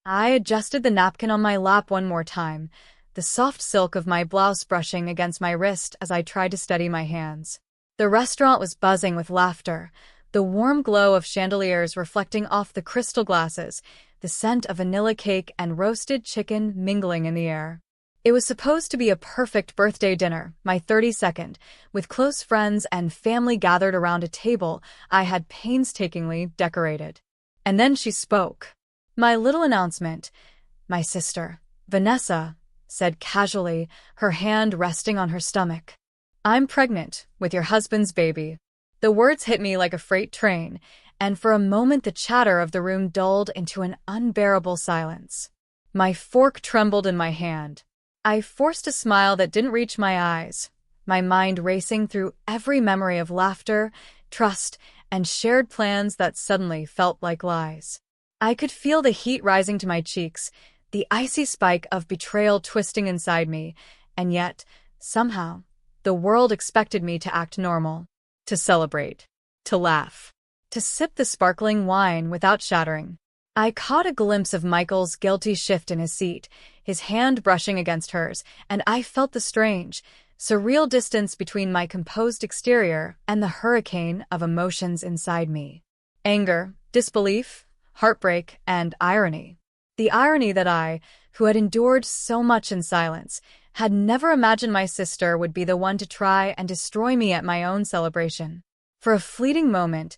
I adjusted the napkin on my lap one more time, the soft silk of my blouse brushing against my wrist as I tried to steady my hands. The restaurant was buzzing with laughter, the warm glow of chandeliers reflecting off the crystal glasses, the scent of vanilla cake and roasted chicken mingling in the air. It was supposed to be a perfect birthday dinner, my 32nd, with close friends and family gathered around a table I had painstakingly decorated. And then she spoke. My little announcement, my sister, Vanessa, said casually, her hand resting on her stomach. I'm pregnant with your husband's baby. The words hit me like a freight train, and for a moment the chatter of the room dulled into an unbearable silence. My fork trembled in my hand. I forced a smile that didn't reach my eyes, my mind racing through every memory of laughter, trust, and shared plans that suddenly felt like lies. I could feel the heat rising to my cheeks, the icy spike of betrayal twisting inside me, and yet, somehow, the world expected me to act normal, to celebrate, to laugh, to sip the sparkling wine without shattering. I caught a glimpse of Michael's guilty shift in his seat, his hand brushing against hers, and I felt the strange, surreal distance between my composed exterior and the hurricane of emotions inside me. Anger, disbelief, heartbreak, and irony. The irony that I, who had endured so much in silence, had never imagined my sister would be the one to try and destroy me at my own celebration. For a fleeting moment,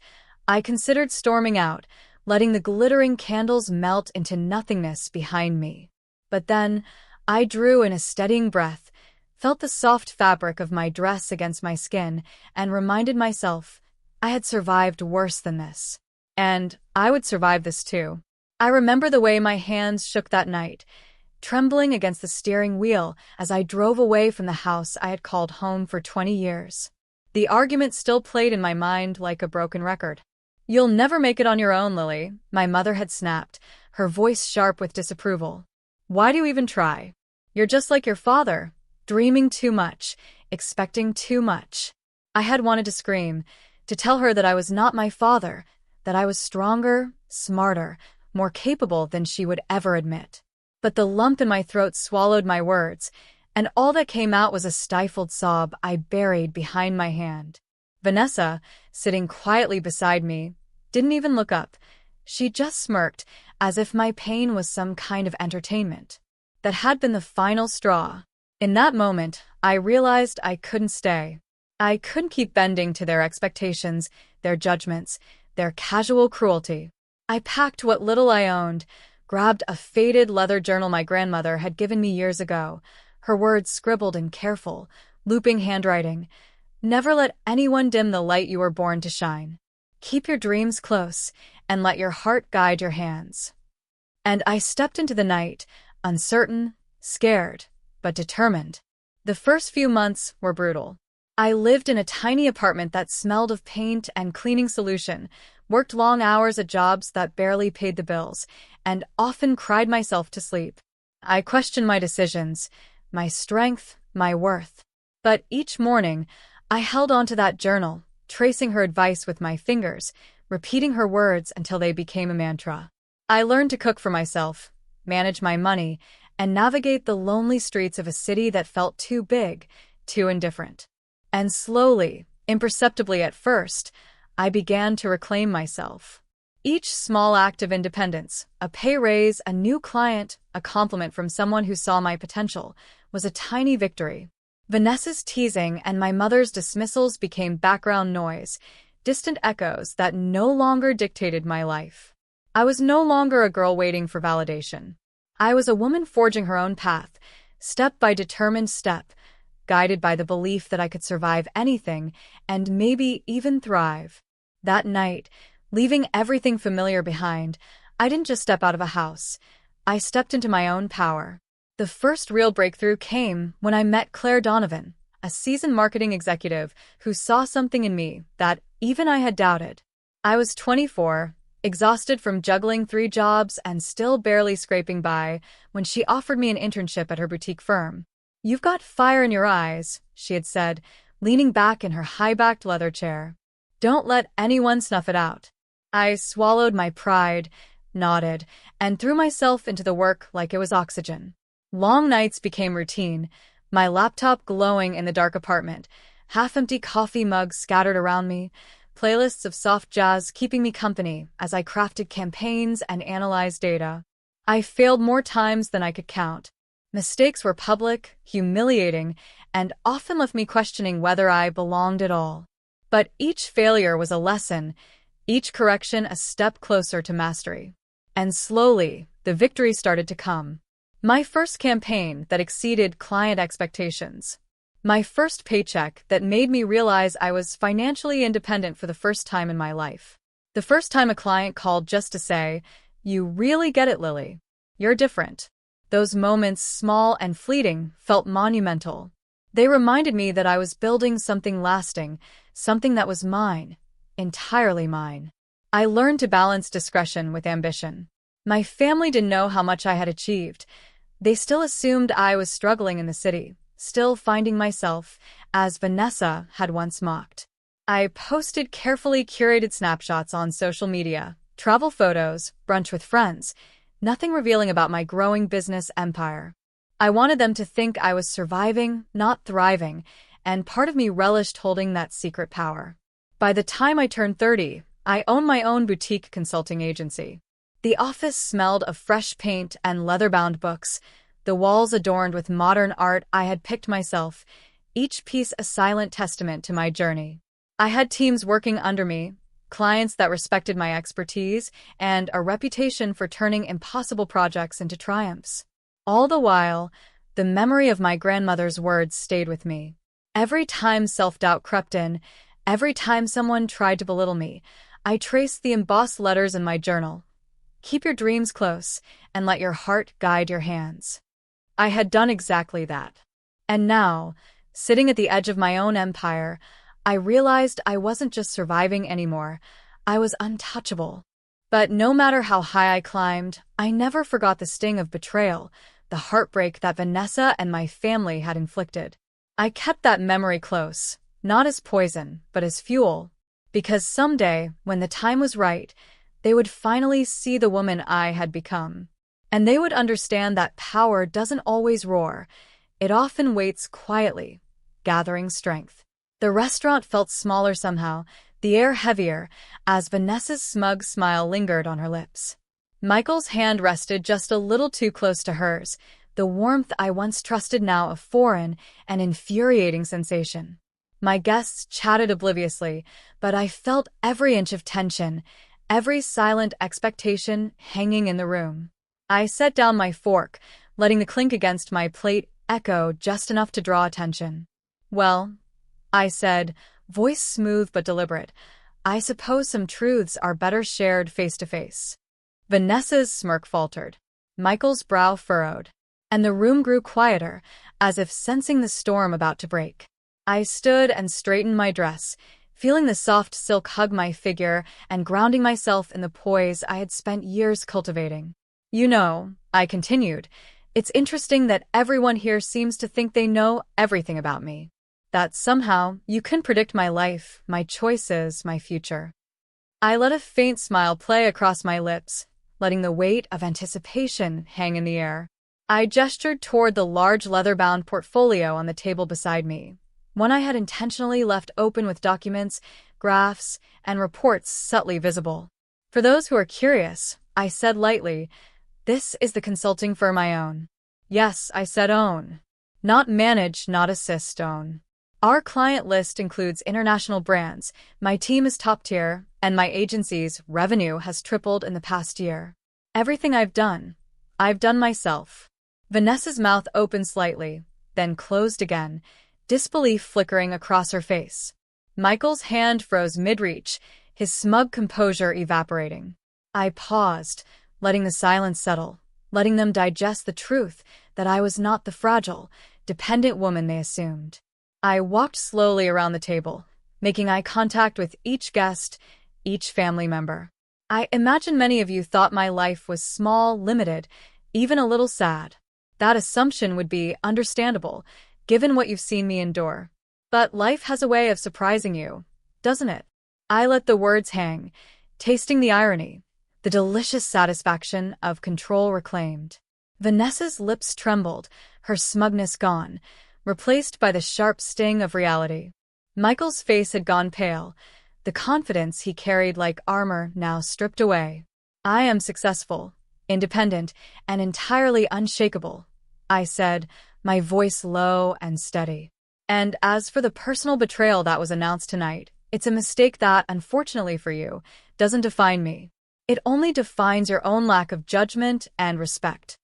I considered storming out, letting the glittering candles melt into nothingness behind me. But then, I drew in a steadying breath, felt the soft fabric of my dress against my skin, and reminded myself I had survived worse than this. And I would survive this too. I remember the way my hands shook that night, trembling against the steering wheel as I drove away from the house I had called home for 20 years. The argument still played in my mind like a broken record. You'll never make it on your own, Lily, my mother had snapped, her voice sharp with disapproval. Why do you even try? You're just like your father, dreaming too much, expecting too much. I had wanted to scream, to tell her that I was not my father, that I was stronger, smarter, more capable than she would ever admit. But the lump in my throat swallowed my words, and all that came out was a stifled sob I buried behind my hand. Vanessa, sitting quietly beside me, didn't even look up. She just smirked, as if my pain was some kind of entertainment. That had been the final straw. In that moment, I realized I couldn't stay. I couldn't keep bending to their expectations, their judgments, their casual cruelty. I packed what little I owned, grabbed a faded leather journal my grandmother had given me years ago, her words scribbled in careful, looping handwriting. Never let anyone dim the light you were born to shine. Keep your dreams close, and let your heart guide your hands. And I stepped into the night, uncertain, scared, but determined. The first few months were brutal. I lived in a tiny apartment that smelled of paint and cleaning solution, worked long hours at jobs that barely paid the bills, and often cried myself to sleep. I questioned my decisions, my strength, my worth. But each morning, I held onto that journal, tracing her advice with my fingers, repeating her words until they became a mantra. I learned to cook for myself, manage my money, and navigate the lonely streets of a city that felt too big, too indifferent. And slowly, imperceptibly at first, I began to reclaim myself. Each small act of independence, a pay raise, a new client, a compliment from someone who saw my potential, was a tiny victory. Vanessa's teasing and my mother's dismissals became background noise, distant echoes that no longer dictated my life. I was no longer a girl waiting for validation. I was a woman forging her own path, step by determined step, guided by the belief that I could survive anything and maybe even thrive. That night, leaving everything familiar behind, I didn't just step out of a house. I stepped into my own power. The first real breakthrough came when I met Claire Donovan, a seasoned marketing executive who saw something in me that even I had doubted. I was 24, exhausted from juggling 3 jobs and still barely scraping by, when she offered me an internship at her boutique firm. "You've got fire in your eyes," she had said, leaning back in her high-backed leather chair. "Don't let anyone snuff it out." I swallowed my pride, nodded, and threw myself into the work like it was oxygen. Long nights became routine, my laptop glowing in the dark apartment, half-empty coffee mugs scattered around me, playlists of soft jazz keeping me company as I crafted campaigns and analyzed data. I failed more times than I could count. Mistakes were public, humiliating, and often left me questioning whether I belonged at all. But each failure was a lesson, each correction a step closer to mastery. And slowly, the victory started to come. My first campaign that exceeded client expectations. My first paycheck that made me realize I was financially independent for the first time in my life. The first time a client called just to say, "You really get it, Lily. You're different." Those moments, small and fleeting, felt monumental. They reminded me that I was building something lasting, something that was mine, entirely mine. I learned to balance discretion with ambition. My family didn't know how much I had achieved. They still assumed I was struggling in the city, still finding myself, as Vanessa had once mocked. I posted carefully curated snapshots on social media, travel photos, brunch with friends, nothing revealing about my growing business empire. I wanted them to think I was surviving, not thriving, and part of me relished holding that secret power. By the time I turned 30, I owned my own boutique consulting agency. The office smelled of fresh paint and leather-bound books, the walls adorned with modern art I had picked myself, each piece a silent testament to my journey. I had teams working under me, clients that respected my expertise, and a reputation for turning impossible projects into triumphs. All the while, the memory of my grandmother's words stayed with me. Every time self-doubt crept in, every time someone tried to belittle me, I traced the embossed letters in my journal. Keep your dreams close, and let your heart guide your hands. I had done exactly that. And now, sitting at the edge of my own empire, I realized I wasn't just surviving anymore, I was untouchable. But no matter how high I climbed, I never forgot the sting of betrayal, the heartbreak that Vanessa and my family had inflicted. I kept that memory close, not as poison, but as fuel. Because someday, when the time was right, they would finally see the woman I had become. And they would understand that power doesn't always roar. It often waits quietly, gathering strength. The restaurant felt smaller somehow, the air heavier, as Vanessa's smug smile lingered on her lips. Michael's hand rested just a little too close to hers, the warmth I once trusted now a foreign and infuriating sensation. My guests chatted obliviously, but I felt every inch of tension, every silent expectation hanging in the room. I set down my fork, letting the clink against my plate echo just enough to draw attention. "Well," I said, voice smooth but deliberate, "I suppose some truths are better shared face to face." Vanessa's smirk faltered. Michael's brow furrowed. And the room grew quieter, as if sensing the storm about to break. I stood and straightened my dress, feeling the soft silk hug my figure and grounding myself in the poise I had spent years cultivating. "You know," I continued, "it's interesting that everyone here seems to think they know everything about me. That somehow you can predict my life, my choices, my future." I let a faint smile play across my lips, letting the weight of anticipation hang in the air. I gestured toward the large leather-bound portfolio on the table beside me, one I had intentionally left open with documents, graphs, and reports subtly visible. "For those who are curious," I said lightly, "this is the consulting firm I own." "Yes," I said, "own. Not manage, not assist, own. Our client list includes international brands, my team is top tier, and my agency's revenue has tripled in the past year. Everything I've done myself." Vanessa's mouth opened slightly, then closed again, disbelief flickering across her face. Michael's hand froze mid-reach, his smug composure evaporating. I paused, letting the silence settle, letting them digest the truth that I was not the fragile, dependent woman they assumed. I walked slowly around the table, making eye contact with each guest, each family member. I imagine many of you thought my life was small, limited, even a little sad. That assumption would be understandable, given what you've seen me endure. But life has a way of surprising you, doesn't it? I let the words hang, tasting the irony, the delicious satisfaction of control reclaimed. Vanessa's lips trembled, her smugness gone, replaced by the sharp sting of reality. Michael's face had gone pale, the confidence he carried like armor now stripped away. "I am successful, independent, and entirely unshakable," I said, my voice low and steady. "And as for the personal betrayal that was announced tonight, it's a mistake that, unfortunately for you, doesn't define me. It only defines your own lack of judgment and respect."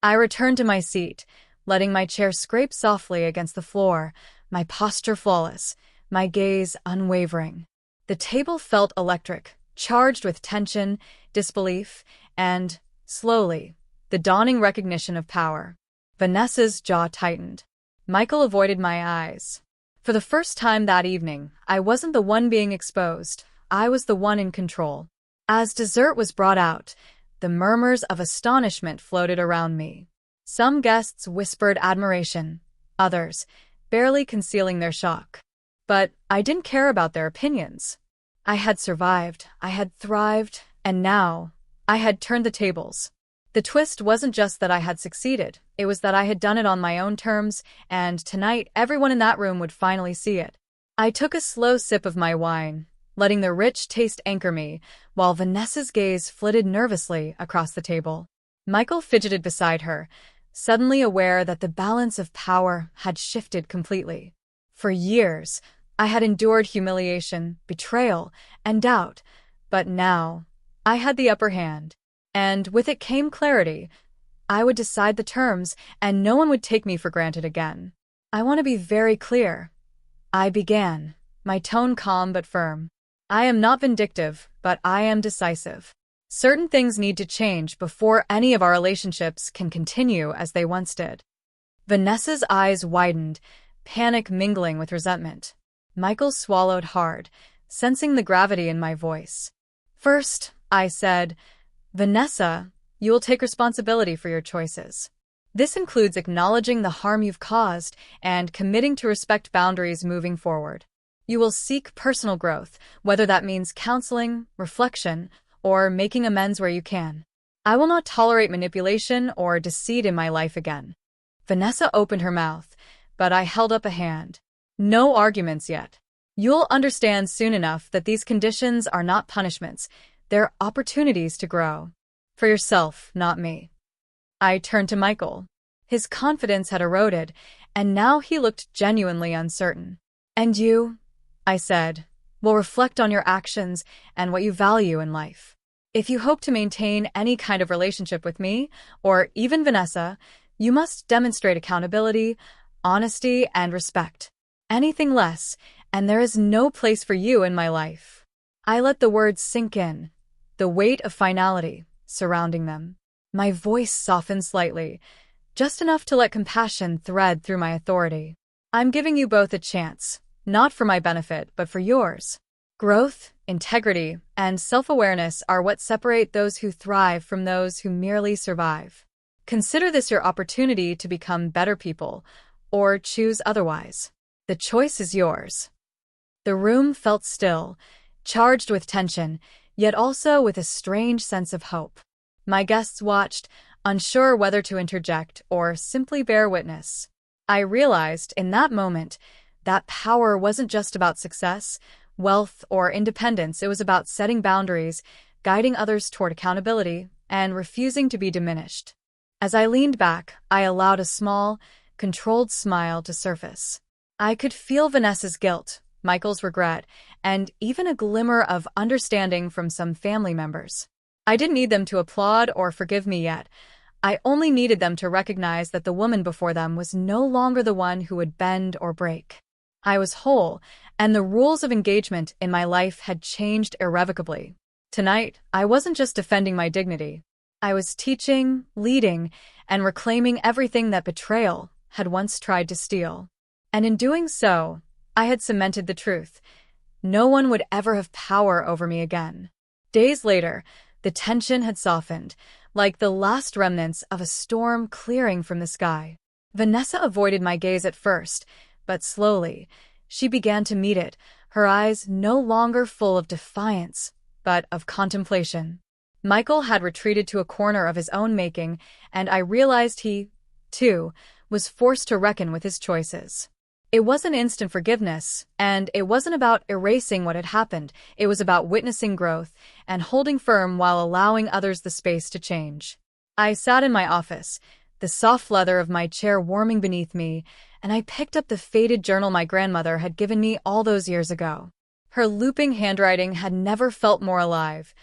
I returned to my seat, letting my chair scrape softly against the floor, my posture flawless, my gaze unwavering. The table felt electric, charged with tension, disbelief, and, slowly, the dawning recognition of power. Vanessa's jaw tightened. Michael avoided my eyes. For the first time that evening, I wasn't the one being exposed. I was the one in control. As dessert was brought out, the murmurs of astonishment floated around me. Some guests whispered admiration, others, barely concealing their shock. But I didn't care about their opinions. I had survived, I had thrived, and now I had turned the tables. The twist wasn't just that I had succeeded, it was that I had done it on my own terms, and tonight everyone in that room would finally see it. I took a slow sip of my wine, letting the rich taste anchor me, while Vanessa's gaze flitted nervously across the table. Michael fidgeted beside her, suddenly aware that the balance of power had shifted completely. For years, I had endured humiliation, betrayal, and doubt, but now I had the upper hand. And with it came clarity. I would decide the terms, and no one would take me for granted again. "I want to be very clear," I began, my tone calm but firm. "I am not vindictive, but I am decisive. Certain things need to change before any of our relationships can continue as they once did." Vanessa's eyes widened, panic mingling with resentment. Michael swallowed hard, sensing the gravity in my voice. "First," I said, "Vanessa, you will take responsibility for your choices. This includes acknowledging the harm you've caused and committing to respect boundaries moving forward. You will seek personal growth, whether that means counseling, reflection, or making amends where you can. I will not tolerate manipulation or deceit in my life again." Vanessa opened her mouth, but I held up a hand. "No arguments yet. You'll understand soon enough that these conditions are not punishments. They're opportunities to grow. For yourself, not me." I turned to Michael. His confidence had eroded, and now he looked genuinely uncertain. "And you," I said, "will reflect on your actions and what you value in life. If you hope to maintain any kind of relationship with me, or even Vanessa, you must demonstrate accountability, honesty, and respect. Anything less, and there is no place for you in my life." I let the words sink in, the weight of finality surrounding them. My voice softened slightly, just enough to let compassion thread through my authority. "I'm giving you both a chance, not for my benefit, but for yours. Growth, integrity, and self-awareness are what separate those who thrive from those who merely survive. Consider this your opportunity to become better people, or choose otherwise. The choice is yours." The room felt still, charged with tension, yet also with a strange sense of hope. My guests watched, unsure whether to interject or simply bear witness. I realized in that moment that power wasn't just about success, wealth, or independence. It was about setting boundaries, guiding others toward accountability, and refusing to be diminished. As I leaned back, I allowed a small, controlled smile to surface. I could feel Vanessa's guilt, Michael's regret, and even a glimmer of understanding from some family members. I didn't need them to applaud or forgive me yet. I only needed them to recognize that the woman before them was no longer the one who would bend or break. I was whole, and the rules of engagement in my life had changed irrevocably. Tonight, I wasn't just defending my dignity. I was teaching, leading, and reclaiming everything that betrayal had once tried to steal. And in doing so, I had cemented the truth. No one would ever have power over me again. Days later, the tension had softened, like the last remnants of a storm clearing from the sky. Vanessa avoided my gaze at first, but slowly, she began to meet it, her eyes no longer full of defiance, but of contemplation. Michael had retreated to a corner of his own making, and I realized he, too, was forced to reckon with his choices. It wasn't instant forgiveness, and it wasn't about erasing what had happened. It was about witnessing growth and holding firm while allowing others the space to change. I sat in my office, the soft leather of my chair warming beneath me, and I picked up the faded journal my grandmother had given me all those years ago. Her looping handwriting had never felt more alive.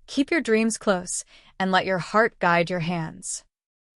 Keep your dreams close, and let your heart guide your hands.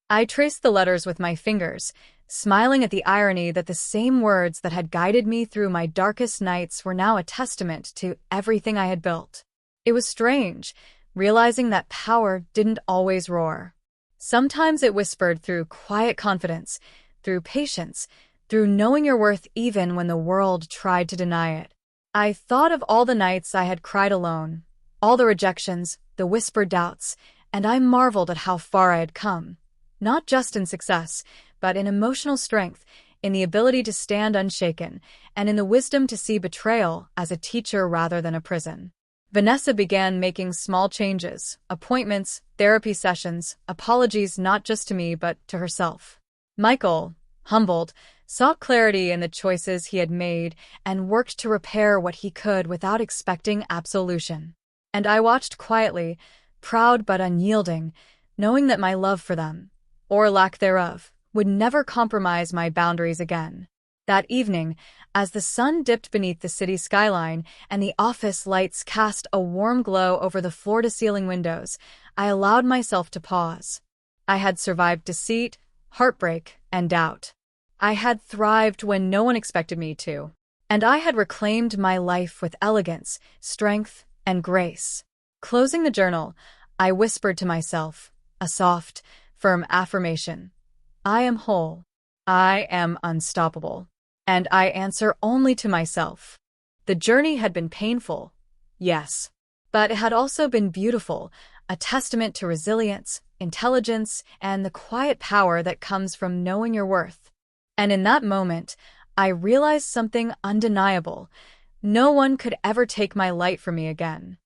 I traced the letters with my fingers, smiling at the irony that the same words that had guided me through my darkest nights were now a testament to everything I had built. It was strange, realizing that power didn't always roar. Sometimes it whispered through quiet confidence, through patience, through knowing your worth even when the world tried to deny it. I thought of all the nights I had cried alone, all the rejections, the whispered doubts, and I marveled at how far I had come. Not just in success, but in emotional strength, in the ability to stand unshaken, and in the wisdom to see betrayal as a teacher rather than a prison. Vanessa began making small changes, appointments, therapy sessions, apologies not just to me but to herself. Michael, humbled, saw clarity in the choices he had made and worked to repair what he could without expecting absolution. And I watched quietly, proud but unyielding, knowing that my love for them, or lack thereof, would never compromise my boundaries again. That evening, as the sun dipped beneath the city skyline and the office lights cast a warm glow over the floor-to-ceiling windows, I allowed myself to pause. I had survived deceit, heartbreak, and doubt. I had thrived when no one expected me to. And I had reclaimed my life with elegance, strength, and grace. Closing the journal, I whispered to myself, a soft, firm affirmation. I am whole. I am unstoppable. And I answer only to myself. The journey had been painful, yes, but it had also been beautiful, a testament to resilience, intelligence, and the quiet power that comes from knowing your worth. And in that moment, I realized something undeniable. No one could ever take my light from me again.